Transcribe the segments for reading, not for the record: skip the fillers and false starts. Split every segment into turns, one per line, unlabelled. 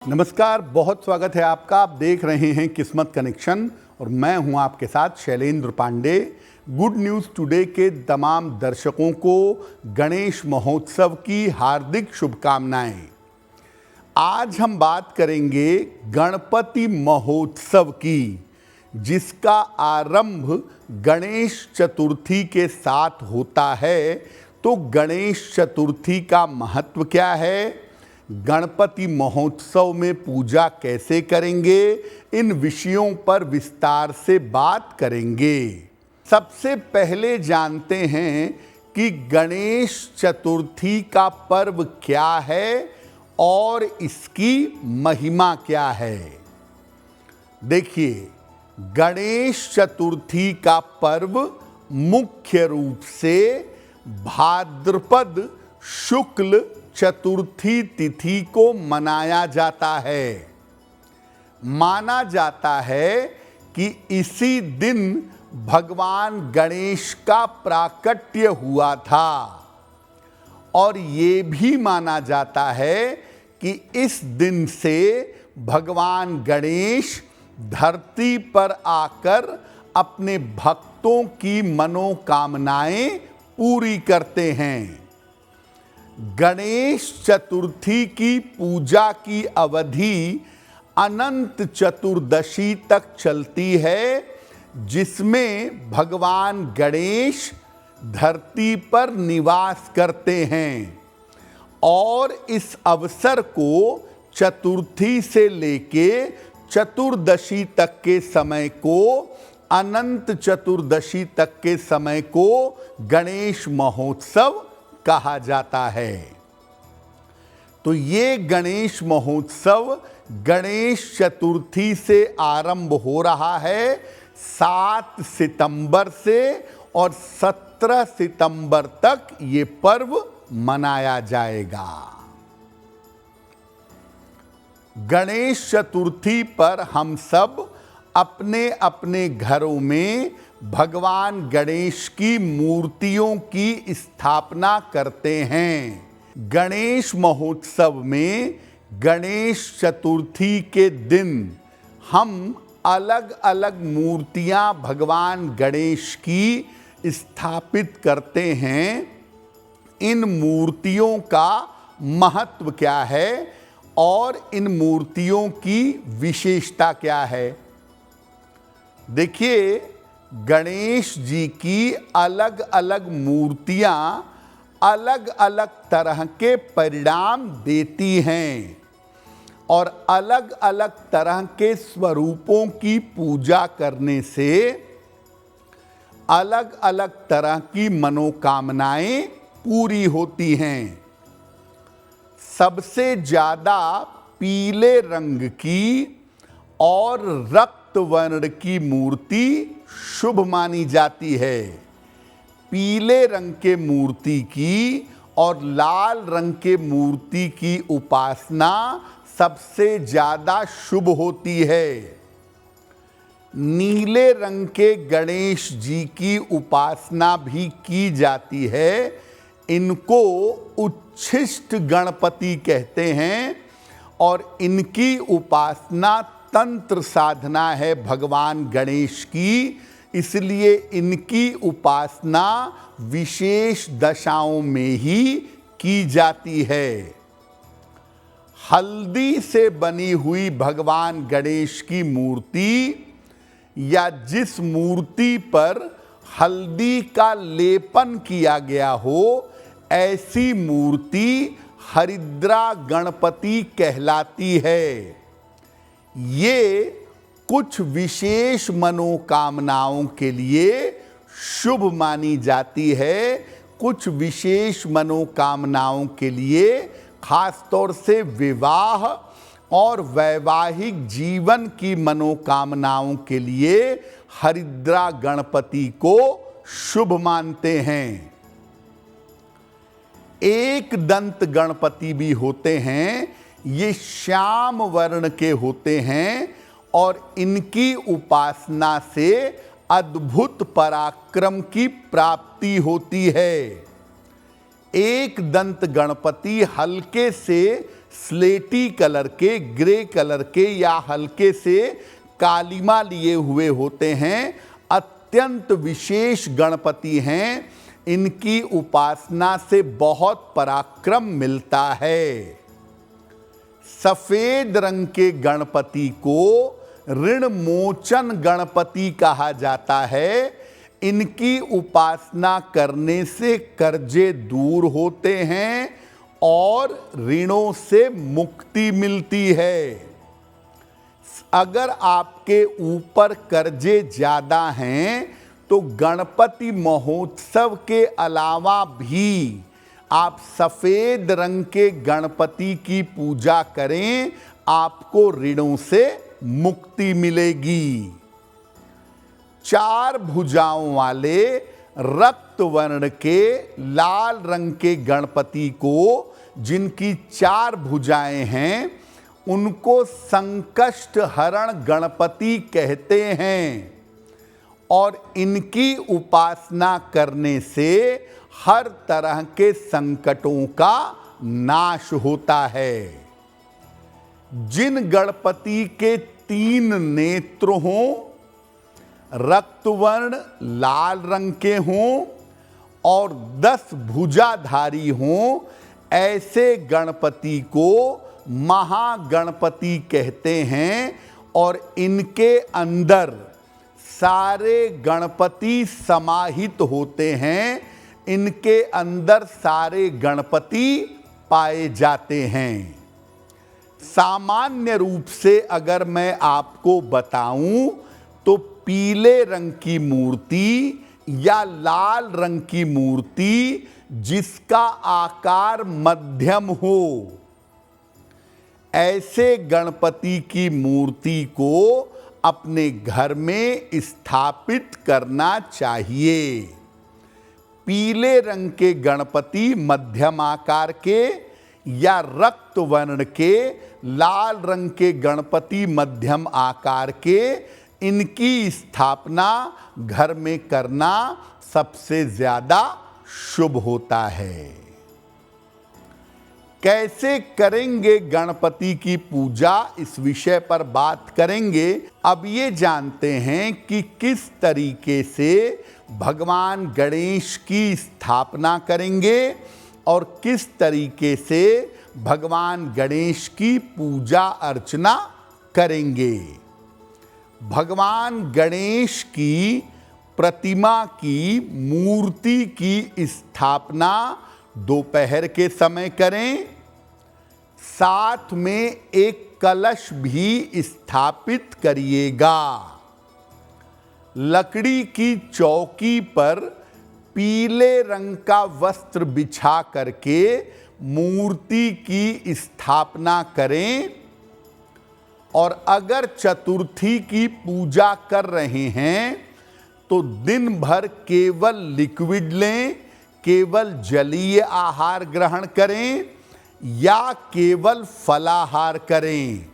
नमस्कार, बहुत स्वागत है आपका। आप देख रहे हैं किस्मत कनेक्शन और मैं हूं आपके साथ Shailendra Pandey. Good News Today के तमाम दर्शकों को गणेश महोत्सव की हार्दिक शुभकामनाएं। आज हम बात करेंगे गणपति महोत्सव की, जिसका आरंभ गणेश चतुर्थी के साथ होता है। तो गणेश चतुर्थी का महत्व क्या है, गणपति महोत्सव में पूजा कैसे करेंगे, इन विषयों पर विस्तार से बात करेंगे। सबसे पहले जानते हैं कि गणेश चतुर्थी का पर्व क्या है और इसकी महिमा क्या है। देखिए, गणेश चतुर्थी का पर्व मुख्य रूप से भाद्रपद शुक्ल चतुर्थी तिथि को मनाया जाता है। माना जाता है कि इसी दिन भगवान गणेश का प्राकट्य हुआ था और ये भी माना जाता है कि इस दिन से भगवान गणेश धरती पर आकर अपने भक्तों की मनोकामनाएं पूरी करते हैं। गणेश चतुर्थी की पूजा की अवधि अनंत चतुर्दशी तक चलती है, जिसमें भगवान गणेश धरती पर निवास करते हैं और इस अवसर को चतुर्थी से लेके चतुर्दशी तक के समय को, अनंत चतुर्दशी तक के समय को गणेश महोत्सव कहा जाता है। तो ये गणेश महोत्सव गणेश चतुर्थी से आरंभ हो रहा है 7 सितंबर से और 17 सितंबर तक ये पर्व मनाया जाएगा। गणेश चतुर्थी पर हम सब अपने अपने घरों में भगवान गणेश की मूर्तियों की स्थापना करते हैं। गणेश महोत्सव में गणेश चतुर्थी के दिन हम अलग अलग मूर्तियां भगवान गणेश की स्थापित करते हैं। इन मूर्तियों का महत्व क्या है और इन मूर्तियों की विशेषता क्या है। देखिए, गणेश जी की अलग अलग मूर्तियां अलग अलग तरह के परिणाम देती हैं और अलग अलग तरह के स्वरूपों की पूजा करने से अलग अलग तरह की मनोकामनाएं पूरी होती हैं। सबसे ज़्यादा पीले रंग की और रक्त वर्ण की मूर्ति शुभ मानी जाती है। पीले रंग के मूर्ति की और लाल रंग के मूर्ति की उपासना सबसे ज़्यादा शुभ होती है। नीले रंग के गणेश जी की उपासना भी की जाती है। इनको उच्छिष्ट गणपति कहते हैं और इनकी उपासना तंत्र साधना है भगवान गणेश की, इसलिए इनकी उपासना विशेष दशाओं में ही की जाती है। हल्दी से बनी हुई भगवान गणेश की मूर्ति या जिस मूर्ति पर हल्दी का लेपन किया गया हो, ऐसी मूर्ति हरिद्रा गणपति कहलाती है। ये कुछ विशेष मनोकामनाओं के लिए शुभ मानी जाती है। कुछ विशेष मनोकामनाओं के लिए, खास तौर से विवाह और वैवाहिक जीवन की मनोकामनाओं के लिए हरिद्रा गणपति को शुभ मानते हैं। एक दंत गणपति भी होते हैं। ये श्याम वर्ण के होते हैं और इनकी उपासना से अद्भुत पराक्रम की प्राप्ति होती है। एक दंत गणपति हल्के से स्लेटी कलर के, ग्रे कलर के या हल्के से कालीमा लिए हुए होते हैं। अत्यंत विशेष गणपति हैं, इनकी उपासना से बहुत पराक्रम मिलता है। सफेद रंग के गणपति को ऋण मोचन गणपति कहा जाता है। इनकी उपासना करने से कर्जे दूर होते हैं और ऋणों से मुक्ति मिलती है। अगर आपके ऊपर कर्जे ज्यादा हैं तो गणपति महोत्सव के अलावा भी आप सफेद रंग के गणपति की पूजा करें, आपको ऋणों से मुक्ति मिलेगी। 4 भुजाओं वाले रक्त वर्ण के लाल रंग के गणपति को, जिनकी 4 भुजाएं हैं, उनको संकष्ट हरण गणपति कहते हैं और इनकी उपासना करने से हर तरह के संकटों का नाश होता है। जिन गणपति के 3 नेत्र हों, रक्तवर्ण लाल रंग के हों और 10 भुजाधारी हों, ऐसे गणपति को महागणपति कहते हैं और इनके अंदर सारे गणपति समाहित होते हैं। इनके अंदर सारे गणपति पाए जाते हैं। सामान्य रूप से अगर मैं आपको बताऊं तो पीले रंग की मूर्ति या लाल रंग की मूर्ति जिसका आकार मध्यम हो, ऐसे गणपति की मूर्ति को अपने घर में स्थापित करना चाहिए। पीले रंग के गणपति मध्यम आकार के या रक्त वर्ण के, लाल रंग के गणपति मध्यम आकार के, इनकी स्थापना घर में करना सबसे ज्यादा शुभ होता है। कैसे करेंगे गणपति की पूजा, इस विषय पर बात करेंगे। अब ये जानते हैं कि किस तरीके से भगवान गणेश की स्थापना करेंगे और किस तरीके से भगवान गणेश की पूजा अर्चना करेंगे। भगवान गणेश की प्रतिमा की, मूर्ति की स्थापना दोपहर के समय करें। साथ में एक कलश भी स्थापित करिएगा। लकड़ी की चौकी पर पीले रंग का वस्त्र बिछा करके मूर्ति की स्थापना करें। और अगर चतुर्थी की पूजा कर रहे हैं तो दिन भर केवल लिक्विड लें, केवल जलीय आहार ग्रहण करें या केवल फलाहार करें।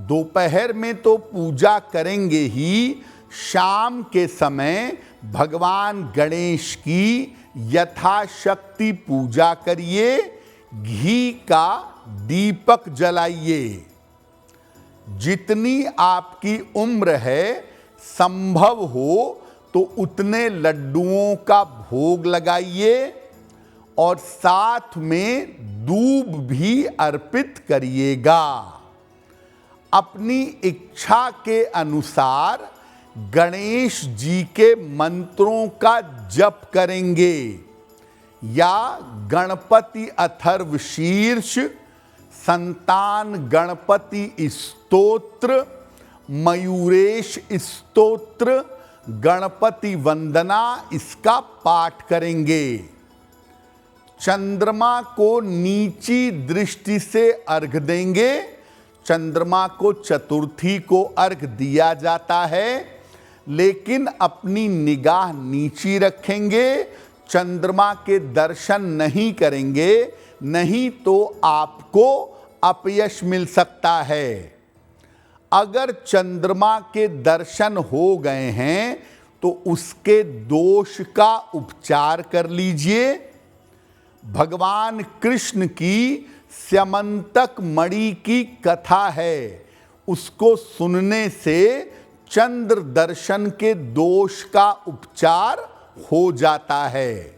दोपहर में तो पूजा करेंगे ही, शाम के समय भगवान गणेश की यथाशक्ति पूजा करिए। घी का दीपक जलाइए। जितनी आपकी उम्र है, संभव हो तो उतने लड्डुओं का भोग लगाइए और साथ में दूब भी अर्पित करिएगा। अपनी इच्छा के अनुसार गणेश जी के मंत्रों का जप करेंगे या गणपति अथर्व शीर्ष, संतान गणपति स्तोत्र, मयूरेश स्तोत्र, गणपति वंदना, इसका पाठ करेंगे। चंद्रमा को नीची दृष्टि से अर्घ देंगे। चंद्रमा को चतुर्थी को अर्घ दिया जाता है, लेकिन अपनी निगाह नीची रखेंगे। चंद्रमा के दर्शन नहीं करेंगे, नहीं तो आपको अपयश मिल सकता है। अगर चंद्रमा के दर्शन हो गए हैं तो उसके दोष का उपचार कर लीजिए। भगवान कृष्ण की स्यमंतक मणि की कथा है, उसको सुनने से चंद्र दर्शन के दोष का उपचार हो जाता है।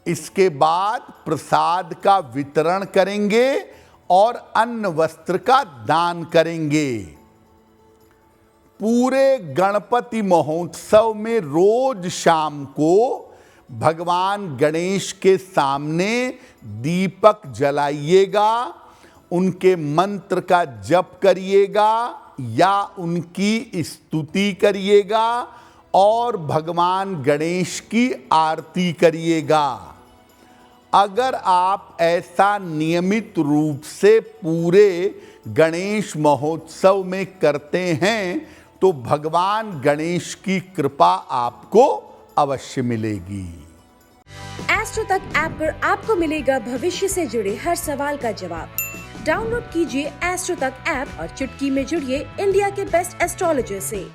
इसके बाद प्रसाद का वितरण करेंगे और अन्न वस्त्र का दान करेंगे। पूरे गणपति महोत्सव में रोज शाम को भगवान गणेश के सामने दीपक जलाइएगा, उनके मंत्र का जप करिएगा या उनकी स्तुति करिएगा और भगवान गणेश की आरती करिएगा। अगर आप ऐसा नियमित रूप से पूरे गणेश महोत्सव में करते हैं तो भगवान गणेश की कृपा आपको अवश्य मिलेगी।
एस्ट्रो तक ऐप पर आपको मिलेगा भविष्य से जुड़े हर सवाल का जवाब। डाउनलोड कीजिए एस्ट्रो तक ऐप और चुटकी में जुड़िए इंडिया के बेस्ट एस्ट्रोलॉजर से।